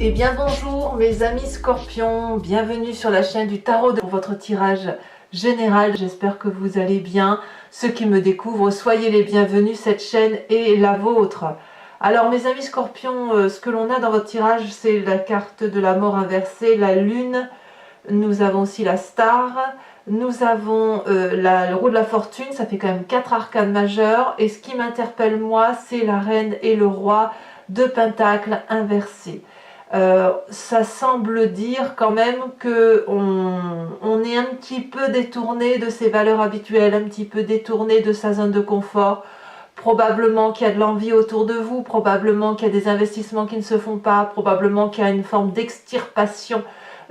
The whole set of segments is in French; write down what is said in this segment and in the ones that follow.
Eh bien bonjour mes amis scorpions, bienvenue sur la chaîne du tarot pour votre tirage général. J'espère que vous allez bien. Ceux qui me découvrent, soyez les bienvenus, cette chaîne est la vôtre. Alors mes amis scorpions, ce que l'on a dans votre tirage, c'est la carte de la mort inversée, la lune. Nous avons aussi la star, nous avons le roue de la fortune, ça fait quand même 4 arcanes majeures. Et ce qui m'interpelle moi, c'est la reine et le roi de pentacles inversés. Ça semble dire quand même que on est un petit peu détourné de ses valeurs habituelles, un petit peu détourné de sa zone de confort. Probablement qu'il y a de l'envie autour de vous, probablement qu'il y a des investissements qui ne se font pas, probablement qu'il y a une forme d'extirpation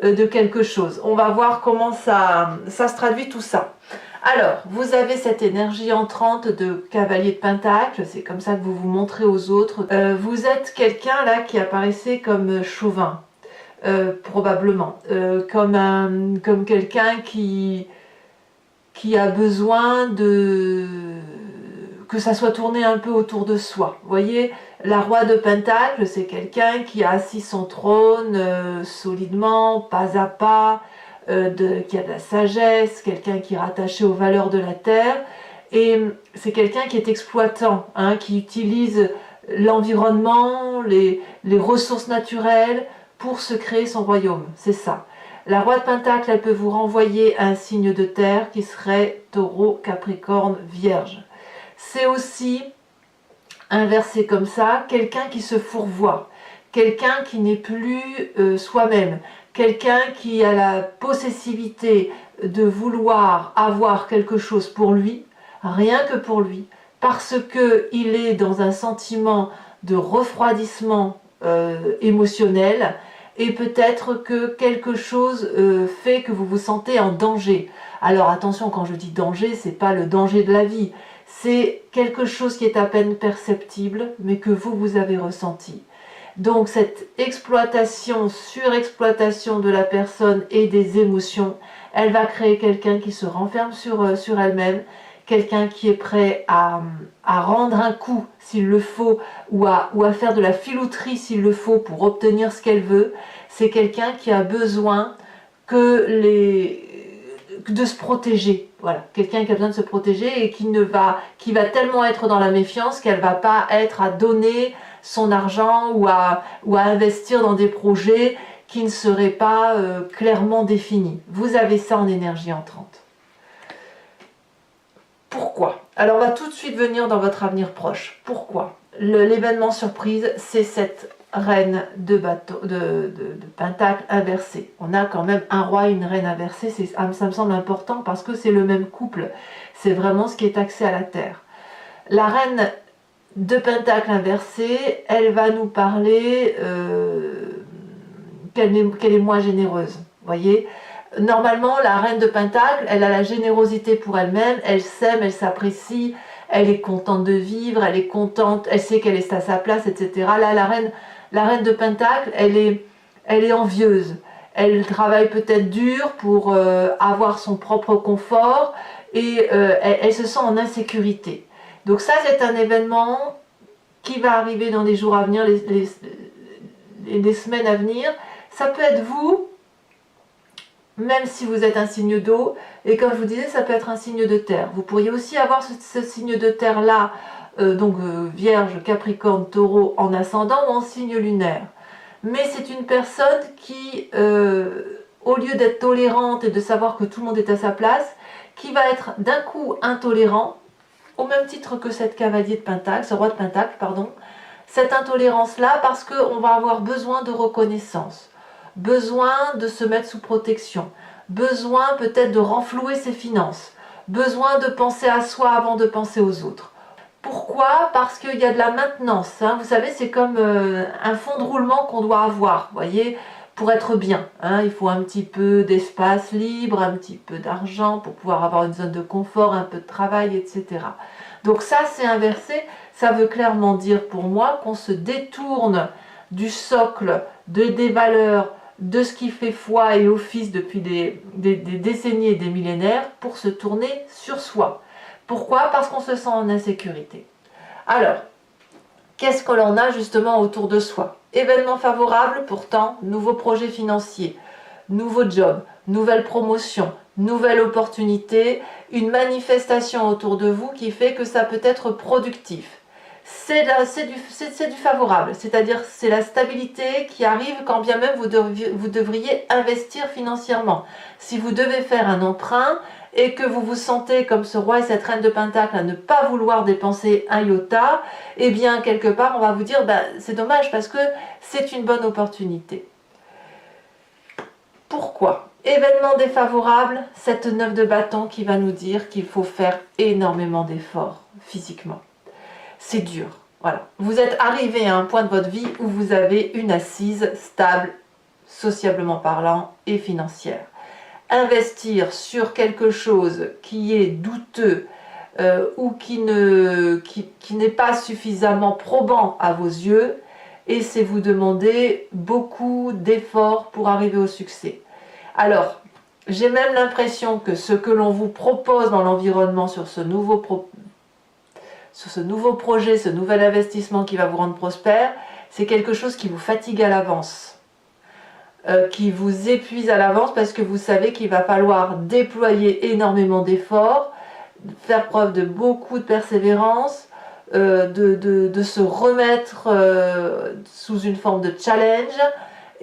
de quelque chose. On va voir comment ça se traduit tout ça. Alors, vous avez cette énergie entrante de cavalier de pentacle, c'est comme ça que vous vous montrez aux autres. Vous êtes quelqu'un là qui apparaissait comme chauvin, probablement, comme quelqu'un qui a besoin que ça soit tourné un peu autour de soi. Vous voyez, la roi de pentacle, c'est quelqu'un qui a assis son trône solidement, pas à pas, qui a de la sagesse, quelqu'un qui est rattaché aux valeurs de la terre, et c'est quelqu'un qui est exploitant, hein, qui utilise l'environnement, les ressources naturelles pour se créer son royaume, c'est ça. La roi de pentacle, elle peut vous renvoyer un signe de terre qui serait taureau, capricorne, vierge. C'est aussi, inversé comme ça, quelqu'un qui se fourvoie, quelqu'un qui n'est plus soi-même, quelqu'un qui a la possessivité de vouloir avoir quelque chose pour lui, rien que pour lui, parce qu'il est dans un sentiment de refroidissement émotionnel, et peut-être que quelque chose fait que vous vous sentez en danger. Alors attention, quand je dis danger, c'est pas le danger de la vie, c'est quelque chose qui est à peine perceptible, mais que vous avez ressenti. Donc cette exploitation, surexploitation de la personne et des émotions, elle va créer quelqu'un qui se renferme sur elle-même, quelqu'un qui est prêt à rendre un coup s'il le faut, ou à faire de la filouterie s'il le faut pour obtenir ce qu'elle veut. C'est quelqu'un qui a besoin de se protéger. Voilà, quelqu'un qui a besoin de se protéger et qui va tellement être dans la méfiance qu'elle ne va pas être à donner son argent ou à investir dans des projets qui ne seraient pas clairement définis. Vous avez ça en énergie entrante. Pourquoi? Alors on va tout de suite venir dans votre avenir proche. Pourquoi? L'événement surprise, c'est cette reine de pentacle inversée. On a quand même un roi et une reine inversée, ça me semble important parce que c'est le même couple. C'est vraiment ce qui est axé à la terre. La reine de pentacle inversée, elle va nous parler qu'elle est moins généreuse. Vous voyez, normalement, la reine de pentacle, elle a la générosité pour elle-même, elle s'aime, elle s'apprécie, elle est contente de vivre, elle est contente, elle sait qu'elle est à sa place, etc. Là, la reine de pentacle, elle est envieuse. Elle travaille peut-être dur pour avoir son propre confort et elle se sent en insécurité. Donc ça, c'est un événement qui va arriver dans les jours à venir, les semaines à venir. Ça peut être vous, même si vous êtes un signe d'eau, et comme je vous disais, ça peut être un signe de terre. Vous pourriez aussi avoir ce signe de terre-là, Vierge, Capricorne, Taureau en ascendant ou en signe lunaire. Mais c'est une personne qui, au lieu d'être tolérante et de savoir que tout le monde est à sa place, qui va être d'un coup intolérant, au même titre que cette cavalier de pentacle, ce roi de pentacle, pardon, cette intolérance-là, parce qu'on va avoir besoin de reconnaissance, besoin de se mettre sous protection, besoin peut-être de renflouer ses finances, besoin de penser à soi avant de penser aux autres. Pourquoi? Parce qu'il y a de la maintenance, hein. Vous savez, c'est comme un fond de roulement qu'on doit avoir, vous voyez, pour être bien, hein. Il faut un petit peu d'espace libre, un petit peu d'argent pour pouvoir avoir une zone de confort, un peu de travail, etc. Donc ça, c'est inversé, ça veut clairement dire pour moi qu'on se détourne du socle, des valeurs, de ce qui fait foi et office depuis des décennies et des millénaires pour se tourner sur soi. Pourquoi? Parce qu'on se sent en insécurité. Alors, qu'est-ce que l'on a justement autour de soi? Événements favorables, pourtant, nouveaux projets financiers, nouveau job, nouvelle promotion, nouvelle opportunité, une manifestation autour de vous qui fait que ça peut être productif. C'est du favorable, c'est-à-dire c'est la stabilité qui arrive quand bien même vous devriez investir financièrement. Si vous devez faire un emprunt et que vous vous sentez comme ce roi et cette reine de Pentacle à ne pas vouloir dépenser un iota, eh bien quelque part on va vous dire c'est dommage parce que c'est une bonne opportunité. Pourquoi? Événement défavorable, cette 9 de bâton qui va nous dire qu'il faut faire énormément d'efforts physiquement. C'est dur, voilà. Vous êtes arrivé à un point de votre vie où vous avez une assise stable, sociablement parlant et financière. Investir sur quelque chose qui est douteux ou qui n'est pas suffisamment probant à vos yeux, et c'est vous demander beaucoup d'efforts pour arriver au succès. Alors, j'ai même l'impression que ce que l'on vous propose dans l'environnement sur ce nouveau projet, ce nouvel investissement qui va vous rendre prospère, c'est quelque chose qui vous fatigue à l'avance, qui vous épuise à l'avance parce que vous savez qu'il va falloir déployer énormément d'efforts, faire preuve de beaucoup de persévérance, de se remettre sous une forme de challenge,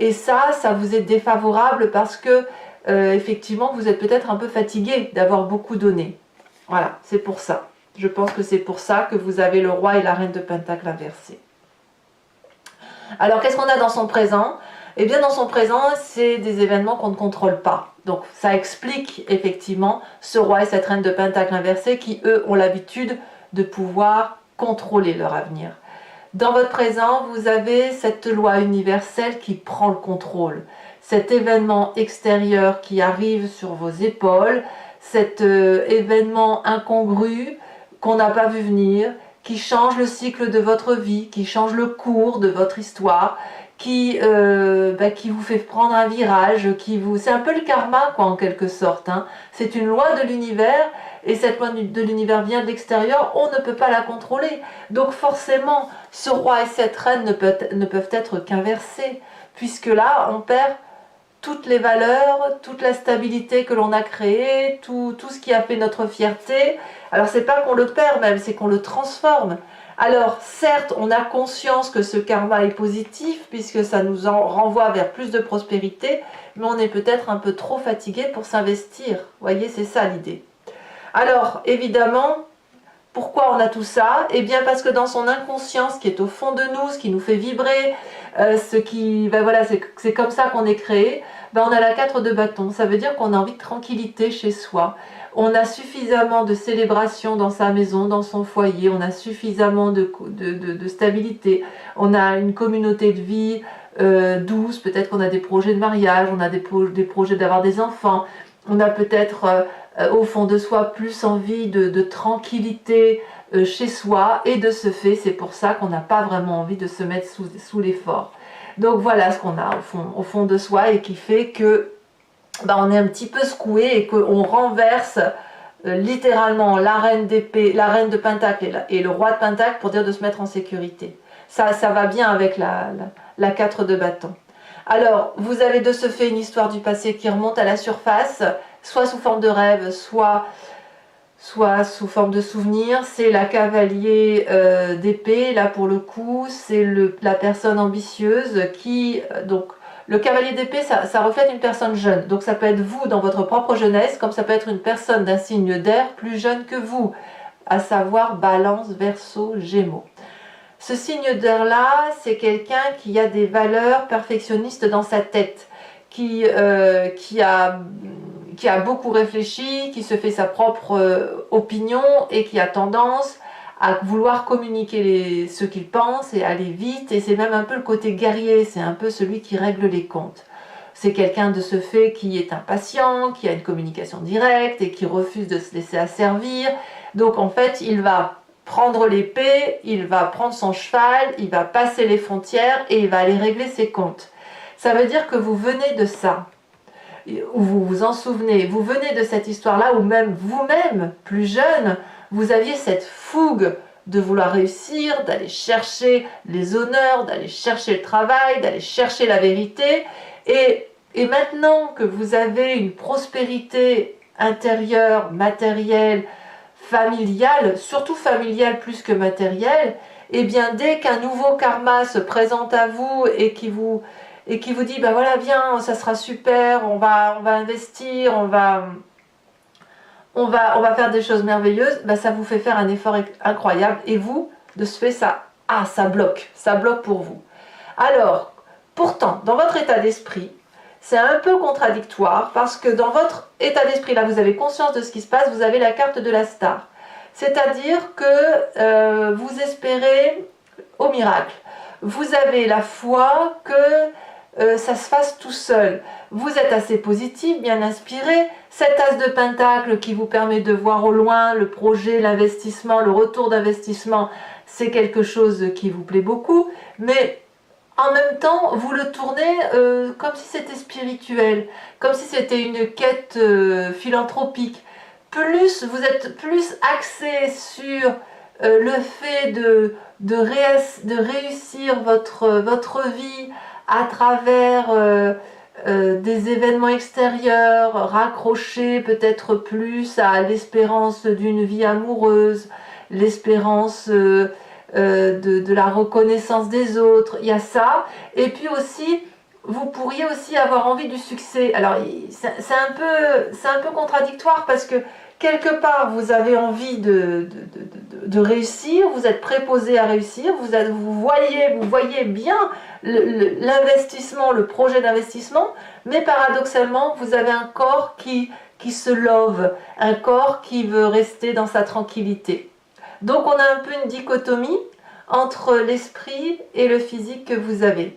et ça vous est défavorable parce que effectivement vous êtes peut-être un peu fatigué d'avoir beaucoup donné. Voilà, c'est pour ça. Je pense que c'est pour ça que vous avez le roi et la reine de Pentacle inversés. Alors qu'est-ce qu'on a dans son présent? Eh bien dans son présent, c'est des événements qu'on ne contrôle pas. Donc ça explique effectivement ce roi et cette reine de Pentacle inversés qui eux ont l'habitude de pouvoir contrôler leur avenir. Dans votre présent, vous avez cette loi universelle qui prend le contrôle. Cet événement extérieur qui arrive sur vos épaules, cet événement incongru qu'on n'a pas vu venir, qui change le cycle de votre vie, qui change le cours de votre histoire, qui vous fait prendre un virage, c'est un peu le karma quoi en quelque sorte. Hein. C'est une loi de l'univers et cette loi de l'univers vient de l'extérieur, on ne peut pas la contrôler. Donc forcément, ce roi et cette reine ne peuvent être qu'inversés, puisque là on perd toutes les valeurs, toute la stabilité que l'on a créée, tout ce qui a fait notre fierté. Alors c'est pas qu'on le perd même, c'est qu'on le transforme. Alors certes, on a conscience que ce karma est positif, puisque ça nous en renvoie vers plus de prospérité, mais on est peut-être un peu trop fatigué pour s'investir. Vous voyez, c'est ça l'idée. Alors évidemment, pourquoi on a tout ça? Eh bien parce que dans son inconscience qui est au fond de nous, ce qui nous fait vibrer, c'est comme ça qu'on est créé, on a la 4 de bâton. Ça veut dire qu'on a envie de tranquillité chez soi. On a suffisamment de célébration dans sa maison, dans son foyer, on a suffisamment de stabilité, on a une communauté de vie douce, peut-être qu'on a des projets de mariage, on a des projets d'avoir des enfants, on a peut-être au fond de soi plus envie de tranquillité chez soi, et de ce fait c'est pour ça qu'on n'a pas vraiment envie de se mettre sous l'effort. Donc voilà ce qu'on a au fond de soi et qui fait que on est un petit peu secoué et qu'on renverse littéralement la reine d'épée, la reine de Pentacle et le roi de Pentacle pour dire de se mettre en sécurité. Ça va bien avec la 4 de bâton. Alors, vous avez de ce fait une histoire du passé qui remonte à la surface, soit sous forme de rêve, soit sous forme de souvenir. C'est la cavalier d'épée, là pour le coup, c'est la personne ambitieuse qui... donc, le cavalier d'épée, ça reflète une personne jeune. Donc ça peut être vous dans votre propre jeunesse, comme ça peut être une personne d'un signe d'air plus jeune que vous, à savoir Balance, Verseau, Gémeaux. Ce signe d'air-là, c'est quelqu'un qui a des valeurs perfectionnistes dans sa tête, qui a beaucoup réfléchi, qui se fait sa propre opinion et qui a tendance à vouloir communiquer ce qu'il pense et aller vite, et c'est même un peu le côté guerrier, c'est un peu celui qui règle les comptes. C'est quelqu'un de ce fait qui est impatient, qui a une communication directe et qui refuse de se laisser asservir. Donc en fait, il va prendre l'épée, il va prendre son cheval, il va passer les frontières et il va aller régler ses comptes. Ça veut dire que vous venez de ça, ou vous vous en souvenez, vous venez de cette histoire-là, ou même vous-même, plus jeune, vous aviez cette fougue de vouloir réussir, d'aller chercher les honneurs, d'aller chercher le travail, d'aller chercher la vérité. Et maintenant que vous avez une prospérité intérieure, matérielle, familiale, surtout familiale plus que matérielle, et bien dès qu'un nouveau karma se présente à vous et qui vous dit, ben voilà, viens, ça sera super, on va investir, on va faire des choses merveilleuses, ben ça vous fait faire un effort incroyable, et vous, de ce fait, ça bloque pour vous. Alors, pourtant, dans votre état d'esprit, c'est un peu contradictoire, parce que dans votre état d'esprit, là, vous avez conscience de ce qui se passe, vous avez la carte de la star. C'est-à-dire que vous espérez au miracle. Vous avez la foi que ça se fasse tout seul. Vous êtes assez positif, bien inspiré. Cet as de pentacle qui vous permet de voir au loin le projet, l'investissement, le retour d'investissement, c'est quelque chose qui vous plaît beaucoup. Mais en même temps, vous le tournez comme si c'était spirituel, comme si c'était une quête philanthropique. Vous êtes plus axé sur le fait de réussir votre vie à travers des événements extérieurs, raccrochés peut-être plus à l'espérance d'une vie amoureuse, l'espérance de la reconnaissance des autres, il y a ça. Et puis aussi, vous pourriez aussi avoir envie du succès. Alors, c'est un peu contradictoire, parce que quelque part, vous avez envie de réussir, vous êtes préposé à réussir, vous voyez bien l'investissement, le projet d'investissement, mais paradoxalement, vous avez un corps qui se love, un corps qui veut rester dans sa tranquillité. Donc on a un peu une dichotomie entre l'esprit et le physique que vous avez.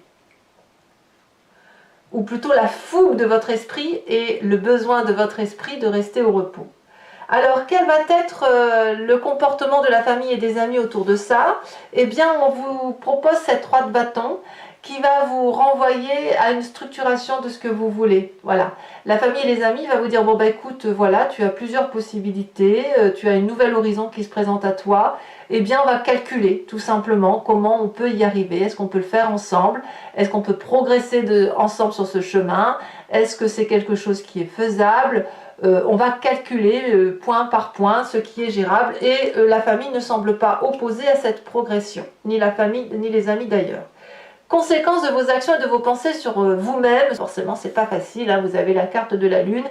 Ou plutôt la fougue de votre esprit et le besoin de votre esprit de rester au repos. Alors, quel va être le comportement de la famille et des amis autour de ça? Eh bien, on vous propose cette 3 de bâton qui va vous renvoyer à une structuration de ce que vous voulez. Voilà. La famille et les amis va vous dire, bon bah écoute, voilà, tu as plusieurs possibilités, tu as une nouvelle horizon qui se présente à toi. Eh bien, on va calculer tout simplement comment on peut y arriver. Est-ce qu'on peut le faire ensemble? Est-ce qu'on peut progresser ensemble sur ce chemin? Est-ce que c'est quelque chose qui est faisable? On va calculer point par point ce qui est gérable, et la famille ne semble pas opposée à cette progression, ni la famille, ni les amis d'ailleurs. Conséquence de vos actions et de vos pensées sur vous-même, forcément c'est pas facile, hein, vous avez la carte de la lune,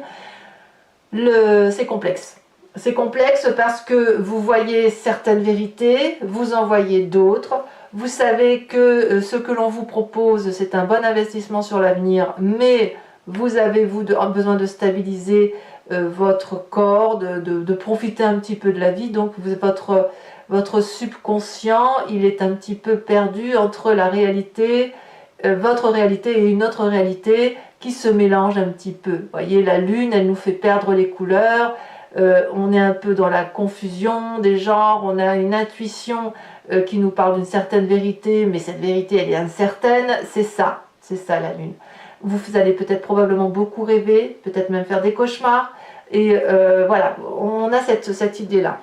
c'est complexe. C'est complexe parce que vous voyez certaines vérités, vous en voyez d'autres, vous savez que ce que l'on vous propose c'est un bon investissement sur l'avenir, mais vous avez besoin de stabiliser votre corps, de profiter un petit peu de la vie, donc votre subconscient, il est un petit peu perdu entre la réalité, votre réalité et une autre réalité qui se mélange un petit peu. Vous voyez, la lune, elle nous fait perdre les couleurs, on est un peu dans la confusion des genres, on a une intuition qui nous parle d'une certaine vérité, mais cette vérité, elle est incertaine, c'est ça la lune. Vous allez peut-être probablement beaucoup rêver, peut-être même faire des cauchemars, et voilà, on a cette idée-là.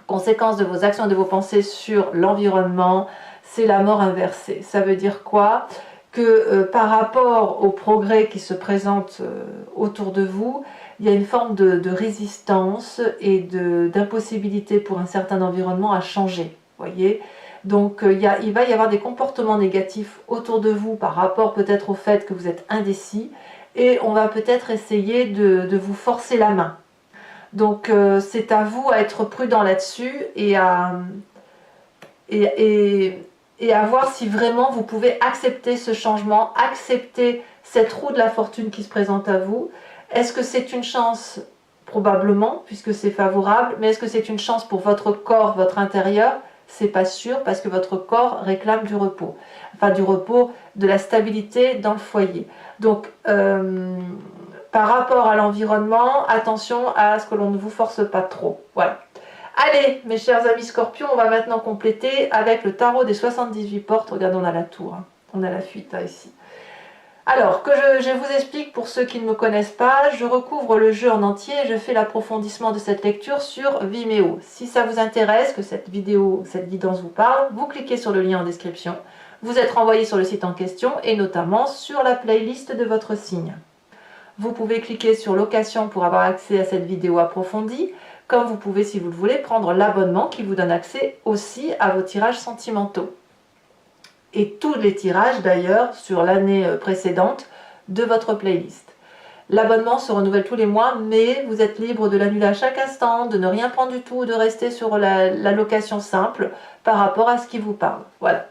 Conséquence de vos actions et de vos pensées sur l'environnement, c'est la mort inversée. Ça veut dire quoi? Que par rapport au progrès qui se présente autour de vous, il y a une forme de résistance et d'impossibilité pour un certain environnement à changer. Voyez, donc il va y avoir des comportements négatifs autour de vous par rapport peut-être au fait que vous êtes indécis, et on va peut-être essayer de vous forcer la main. Donc c'est à vous à être prudent là-dessus et à voir si vraiment vous pouvez accepter ce changement, accepter cette roue de la fortune qui se présente à vous. Est-ce que c'est une chance? Probablement, puisque c'est favorable, mais est-ce que c'est une chance pour votre corps, votre intérieur? C'est pas sûr, parce que votre corps réclame du repos. Enfin, du repos, de la stabilité dans le foyer. Donc, par rapport à l'environnement, attention à ce que l'on ne vous force pas trop. Voilà. Allez, mes chers amis Scorpions, on va maintenant compléter avec le tarot des 78 portes. Regardez, on a la tour, hein. On a la fuite, hein, ici. Alors, je vous explique pour ceux qui ne me connaissent pas, je recouvre le jeu en entier et je fais l'approfondissement de cette lecture sur Vimeo. Si ça vous intéresse, que cette guidance vous parle, vous cliquez sur le lien en description. Vous êtes renvoyé sur le site en question et notamment sur la playlist de votre signe. Vous pouvez cliquer sur location pour avoir accès à cette vidéo approfondie, comme vous pouvez, si vous le voulez, prendre l'abonnement qui vous donne accès aussi à vos tirages sentimentaux. Et tous les tirages d'ailleurs sur l'année précédente de votre playlist. L'abonnement se renouvelle tous les mois, mais vous êtes libre de l'annuler à chaque instant, de ne rien prendre du tout, de rester sur la location simple par rapport à ce qui vous parle. Voilà.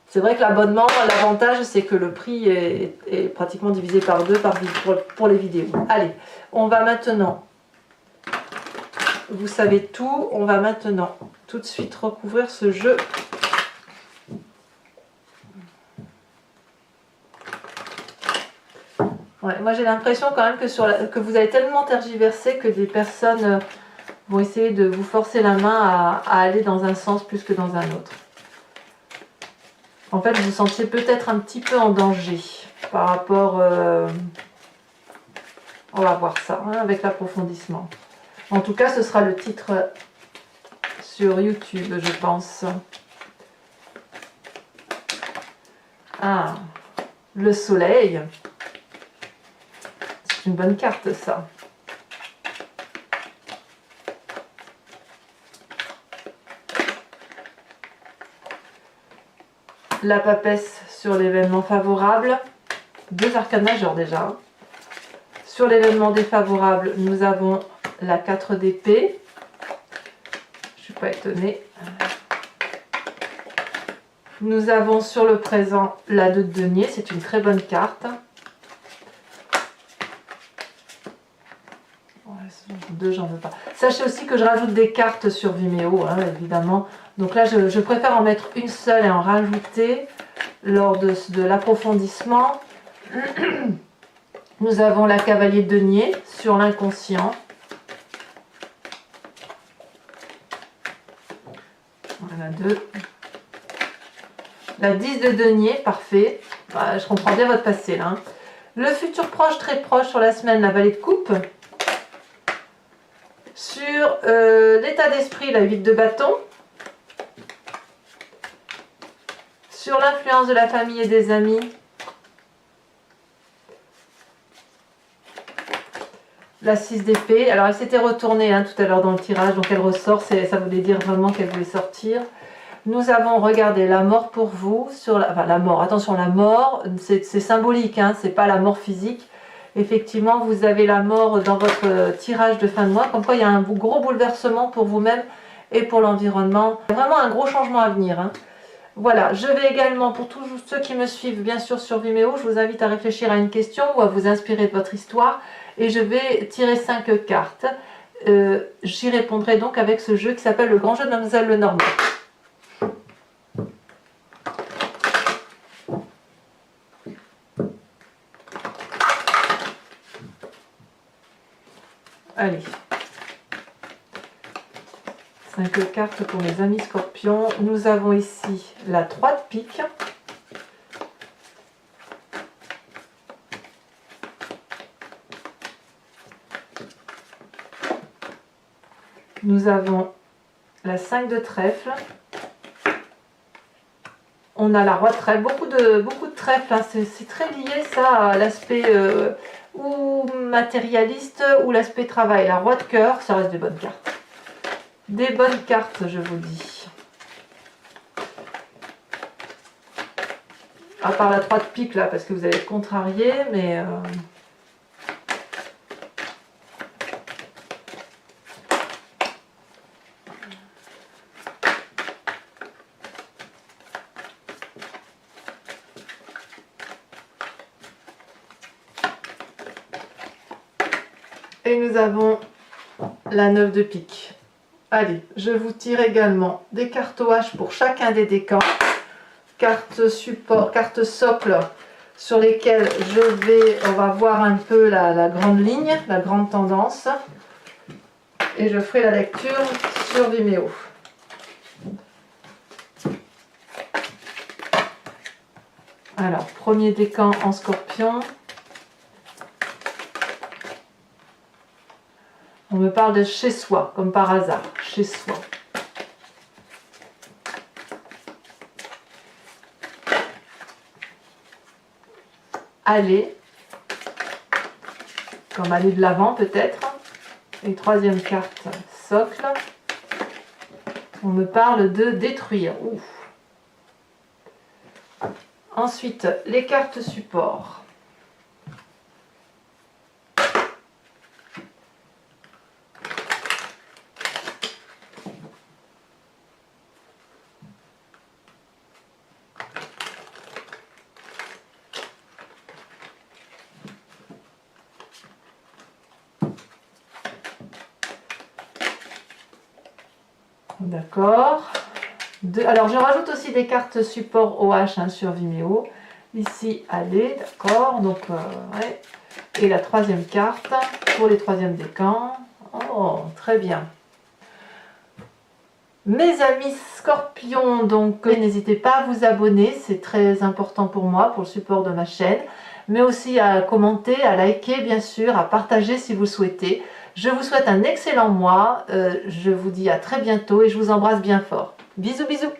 C'est vrai que l'abonnement, l'avantage, c'est que le prix est pratiquement divisé par deux pour les vidéos. Allez, on va maintenant, vous savez tout, on va maintenant tout de suite recouvrir ce jeu. Ouais, moi j'ai l'impression quand même que vous avez tellement tergiversé que des personnes vont essayer de vous forcer la main à aller dans un sens plus que dans un autre. En fait, vous vous sentiez peut-être un petit peu en danger par rapport... on va voir ça hein, avec l'approfondissement. En tout cas, ce sera le titre sur YouTube, je pense. Ah, le soleil. C'est une bonne carte, ça. La papesse sur l'événement favorable. 2 arcanes majeures déjà. Sur l'événement défavorable, nous avons la 4 d'épée. Je ne suis pas étonnée. Nous avons sur le présent la 2 de denier. C'est une très bonne carte. Deux, j'en veux pas. Sachez aussi que je rajoute des cartes sur Vimeo, hein, évidemment. Donc là, je préfère en mettre une seule et en rajouter lors de l'approfondissement. Nous avons la cavalier de denier sur l'inconscient. Voilà, 2. La 10 de denier, parfait. Voilà, je comprends bien votre passé là. Hein. Le futur proche, très proche sur la semaine, la vallée de coupe. Sur l'état d'esprit, la 8 de bâton. Sur l'influence de la famille et des amis. La 6 d'épée. Alors elle s'était retournée hein, tout à l'heure dans le tirage, donc elle ressort. Ça voulait dire vraiment qu'elle voulait sortir. Nous avons regardé la mort pour vous. Enfin la mort, attention, la mort, c'est symbolique, hein, c'est pas la mort physique. Effectivement, vous avez la mort dans votre tirage de fin de mois, comme quoi il y a un gros bouleversement pour vous-même et pour l'environnement. Vraiment un gros changement à venir. Hein. Voilà, je vais également, pour tous ceux qui me suivent bien sûr sur Vimeo, je vous invite à réfléchir à une question ou à vous inspirer de votre histoire. Et je vais tirer 5 cartes. J'y répondrai donc avec ce jeu qui s'appelle le grand jeu de Mademoiselle Lenormand. Allez, 5 cartes pour mes amis scorpions. Nous avons ici la 3 de pique. Nous avons la 5 de trèfle. On a la roi de trèfle, beaucoup de trèfle, hein. C'est très lié ça à l'aspect ou matérialiste ou l'aspect travail. La roi de cœur, ça reste des bonnes cartes. Des bonnes cartes, je vous dis. À part la 3 de pique là, parce que vous allez être contrarié, mais... Et nous avons la 9 de pique. Allez, je vous tire également des cartes OH pour chacun des décans. Cartes support, cartes socle sur lesquelles on va voir un peu la grande ligne, la grande tendance. Et je ferai la lecture sur Vimeo. Alors, premier décan en Scorpion. On me parle de chez soi, comme par hasard, chez soi. Aller, comme aller de l'avant peut-être. Et troisième carte, socle. On me parle de détruire. Ouf. Ensuite, les cartes support. D'accord. Alors, je rajoute aussi des cartes support OH hein, sur Vimeo. Ici, allez, d'accord. Donc, ouais. Et la troisième carte pour les troisièmes décans. Oh, très bien. Mes amis Scorpions, donc n'hésitez pas à vous abonner, c'est très important pour moi, pour le support de ma chaîne, mais aussi à commenter, à liker bien sûr, à partager si vous le souhaitez. Je vous souhaite un excellent mois, je vous dis à très bientôt et je vous embrasse bien fort. Bisous bisous.